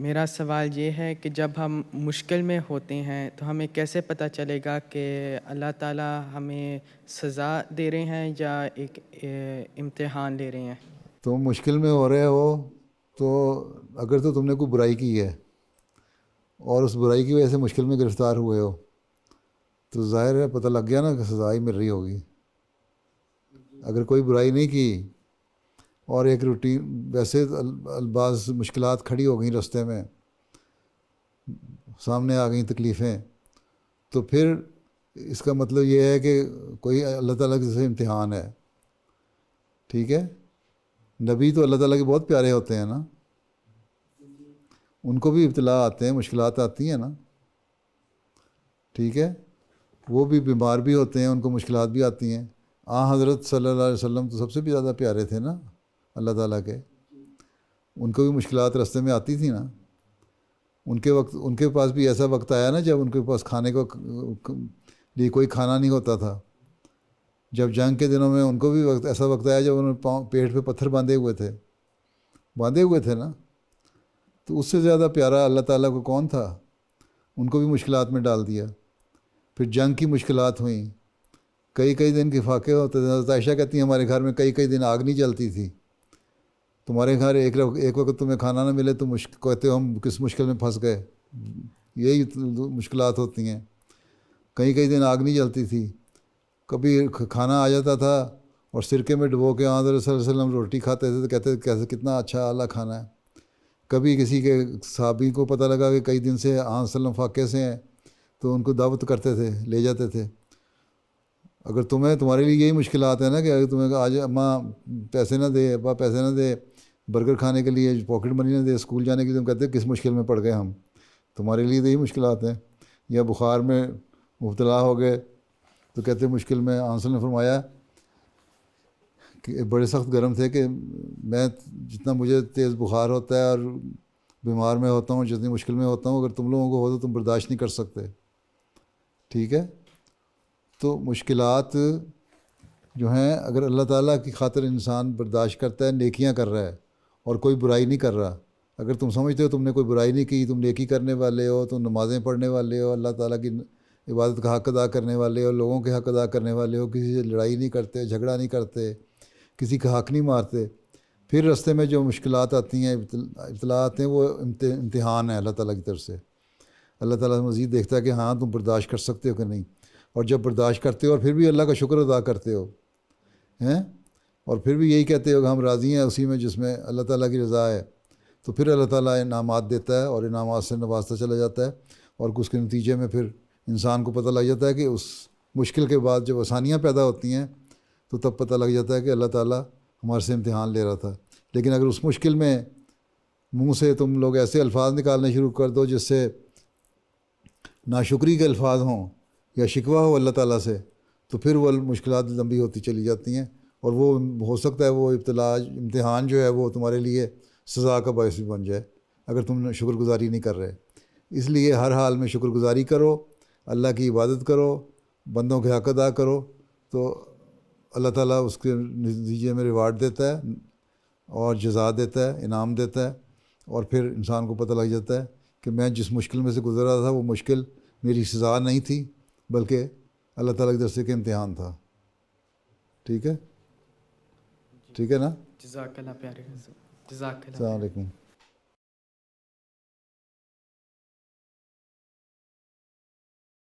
میرا سوال یہ ہے کہ جب ہم مشکل میں ہوتے ہیں تو ہمیں کیسے پتہ چلے گا کہ اللہ تعالیٰ ہمیں سزا دے رہے ہیں یا ایک امتحان لے رہے ہیں؟ تم مشکل میں ہو رہے ہو تو اگر تو تم نے کوئی برائی کی ہے اور اس برائی کی وجہ سے مشکل میں گرفتار ہوئے ہو تو ظاہر ہے پتہ لگ گیا نا کہ سزا ہی مل رہی ہوگی۔ اگر کوئی برائی نہیں کی اور ایک روٹین ویسے بعض مشکلات کھڑی ہو گئیں راستے میں، سامنے آ گئیں تکلیفیں، تو پھر اس کا مطلب یہ ہے کہ کوئی اللہ تعالیٰ کی سے امتحان ہے۔ ٹھیک ہے، نبی تو اللہ تعالیٰ کے بہت پیارے ہوتے ہیں نا، ان کو بھی ابتلا آتے ہیں، مشکلات آتی ہیں نا۔ ٹھیک ہے، وہ بھی بیمار بھی ہوتے ہیں، ان کو مشکلات بھی آتی ہیں۔ حضرت صلی اللہ علیہ وسلم تو سب سے بھی زیادہ پیارے تھے نا اللہ تعالیٰ کے، ان کو بھی مشکلات راستے میں آتی تھیں نا۔ ان کے پاس بھی ایسا وقت آیا نا جب ان کے پاس کھانے کو لیے کوئی کھانا نہیں ہوتا تھا۔ جب جنگ کے دنوں میں ان کو بھی ایسا وقت آیا جب انہوں نے پیٹ پہ پتھر باندھے ہوئے تھے نا۔ تو اس سے زیادہ پیارا اللہ تعالیٰ کو کون تھا؟ ان کو بھی مشکلات میں ڈال دیا۔ پھر جنگ کی مشکلات ہوئیں، کئی دن کے فاقے ہوتے تھے۔ حضرت عائشہ کہتی ہیں ہمارے گھر میں کئی دن آگ نہیں جلتی تھی۔ تمہارے گھر ایک وقت تمہیں کھانا نہ ملے تو کہتے ہو ہم کس مشکل میں پھنس گئے۔ یہی مشکلات ہوتی ہیں۔ کئی دن آگ نہیں جلتی تھی، کبھی کھانا آ جاتا تھا اور سرکے میں ڈبو کے حضرت صلی اللہ علیہ وسلم روٹی کھاتے تھے تو کہتے کیسے کتنا اچھا اعلیٰ کھانا ہے۔ کبھی کسی کے صحابی کو پتہ لگا کہ کئی دن سے آن وسلم فاقے سے ہیں تو ان کو دعوت کرتے تھے، لے جاتے تھے۔ اگر تمہارے لیے یہی مشکلات ہیں نا کہ اگر تمہیں آج اماں پیسے نہ دے، ابا پیسے نہ دے برگر کھانے کے لیے، پاکٹ منی نہ دے اسکول جانے کے لیے، تم کہتے کس مشکل میں پڑ گئے ہم، تمہارے لیے تو یہی مشکلات ہیں۔ یا بخار میں مبتلا ہو گئے تو کہتے مشکل میں۔ آنسل نے فرمایا کہ بڑے سخت گرم تھے کہ میں جتنا مجھے تیز بخار ہوتا ہے اور بیمار میں ہوتا ہوں، جتنی مشکل میں ہوتا ہوں، اگر تم لوگوں کو ہو تو تم برداشت نہیں کر سکتے۔ ٹھیک ہے، تو مشکلات جو ہیں اگر اللہ تعالیٰ کی خاطر انسان برداشت کرتا ہے، نیکیاں کر رہا ہے اور کوئی برائی نہیں کر رہا۔ اگر تم سمجھتے ہو تم نے کوئی برائی نہیں کی، تم نیکی کرنے والے ہو، تم نمازیں پڑھنے والے ہو، اللہ تعالیٰ کی عبادت کا حق ادا کرنے والے ہو، لوگوں کے حق ادا کرنے والے ہو، کسی سے لڑائی نہیں کرتے، جھگڑا نہیں کرتے، کسی کا حق نہیں مارتے، پھر راستے میں جو مشکلات آتی ہیں، ابتلاءات ہیں، وہ امتحان ہے اللہ تعالیٰ کی طرف سے۔ اللہ تعالیٰ مزید دیکھتا ہے کہ ہاں تم برداشت کر سکتے ہو کہ نہیں، اور جب برداشت کرتے ہو اور پھر بھی اللہ کا شکر ادا کرتے ہو ہیں، اور پھر بھی یہی کہتے ہو کہ ہم راضی ہیں اسی میں جس میں اللہ تعالیٰ کی رضا ہے، تو پھر اللہ تعالیٰ انعامات دیتا ہے اور انعامات سے نوازتا چلا جاتا ہے، اور اس کے نتیجے میں پھر انسان کو پتہ لگ جاتا ہے کہ اس مشکل کے بعد جب آسانیاں پیدا ہوتی ہیں تو تب پتہ لگ جاتا ہے کہ اللہ تعالیٰ ہمارے سے امتحان لے رہا تھا۔ لیکن اگر اس مشکل میں منہ سے تم لوگ ایسے الفاظ نکالنے شروع کر دو جس سے ناشکری کے الفاظ ہوں یا شکوہ ہو اللہ تعالیٰ سے، تو پھر وہ مشکلات لمبی ہوتی چلی جاتی ہیں، اور وہ ہو سکتا ہے وہ امتحان جو ہے وہ تمہارے لیے سزا کا باعث بھی بن جائے اگر تم شکر گزاری نہیں کر رہے۔ اس لیے ہر حال میں شکر گزاری کرو، اللہ کی عبادت کرو، بندوں کے حق ادا کرو، تو اللہ تعالیٰ اس کے نتیجے میں ریوارڈ دیتا ہے اور جزا دیتا ہے، انعام دیتا ہے، اور پھر انسان کو پتہ لگ جاتا ہے کہ میں جس مشکل میں سے گزر رہا تھا وہ مشکل میری سزا نہیں تھی بلکہ اللہ تعالیٰ کی طرف سے کہ امتحان تھا۔ ٹھیک ہے، ٹھیک ہے نا؟ جزاک اللہ پیارے حضور، جزاک اللہ السلام خیر۔ علیکم۔